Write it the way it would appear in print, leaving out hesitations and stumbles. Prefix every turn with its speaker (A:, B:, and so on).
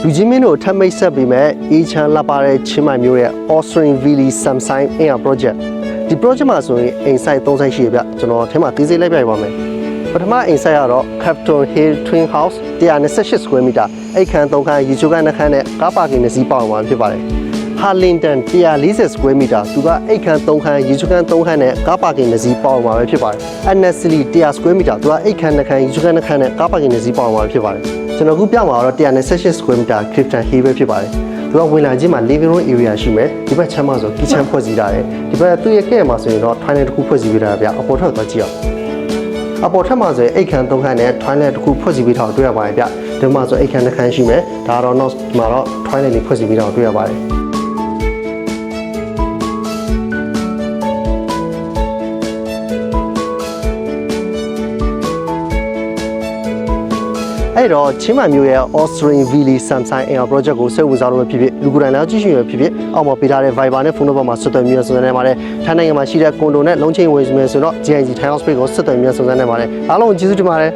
A: လူကြီးမင်းတို့ထပ်မိတ်ဆက်ပြီးမဲ့အေချန်လာပါတဲ့ချင်းမိုင်မျိုးရဲ့ Austrian Vili Samsung Air Project ဒီ project မှာဆိုရင်အိမ်ဆိုင်3ဆိုင်ရှိရဗျကျွန်တော်ထဲမှာသေးသေးလိုက်ပြပါမယ်ပထမအိမ်ဆိုင်ကတော့ Captain Hill Twin House 128 square meter အိတ်ခန်း3ခန်းရေချိုးခန်း2ခန်းနဲ့ကားပါကင်2စီးပေါမှာဖြစ်ပါတယ် Harlington 140 square meter သူကအိတ်ခန်း3ခန်းရေချိုးခန်း3ခန်းနဲ့ကားပါကင်2စီးပေါမှာပဲဖြစ်ပါတယ် Annesley 100 square meter သူကအိတ်ခန်း2ခန်းရေချိုးခန်း2ခန်းနဲ့ကားပါကင်2စီးပေါမှာဖြစ်ပါတယ်ကျွန်တော်ခုပြမှာတော့128 square meter Clifton Hill ပဲဖြစ်ပါတယ်သူကဝင်လာခြင်းမှာ living room area ရှိမယ်ဒီဘက်ချမ်းမှာဆို kitchen ဖွဲ့စည်းထားတယ်ဒီဘက်သူ့ရဲ့ကဲ့မှာဆိုရင်တော့ toilet တစ်ခုဖွဲ့စည်းပေးထားတာဗျအပေါ်ထပ်သွားကြည့်အောင်အပေါ်ထပ်မှာဆိုရင်အိတ်ခန်း3ခန်းနဲ့ toilet တစ်ခုဖွဲ့စည်းပေးထားတွေ့ရပါတယ်ဗျဒီမှာဆိုအိတ်ခန်း2ခန်းရှိမယ်ဒါတော့ နောက်မှာတော့ toilet လေးဖွဲ့စည်းပေးထားတွေ့ရပါတယ်အဲ့တော့ချင်းမိုင်မျိုးရဲ့ Austrian Vili Samsung Air Project ကိုစိတ်ဝင်စားလို့ဖြစ်ဖြစ်လူကိုယ်တိုင်လည်းကြည့်ရှင်ရဖြစ်ဖြစ်အောက်မှာပေးထားတဲ့ Viber နဲ့ဖုန်းနံပါတ်မှာဆက်သွယ်မြင်စုံစမ်းနေပါတယ်ထိုင်းနိုင်ငံမှာရှိတဲ့ကွန်ဒိုနဲ့လုံးချင်းဝယ်ယူမယ်ဆိုတော့ GIG Thai House Pay ကိုဆက်သွယ်မြင်စုံစမ်းနေပါတယ်အားလုံးကျေးဇူးတင်ပါတယ်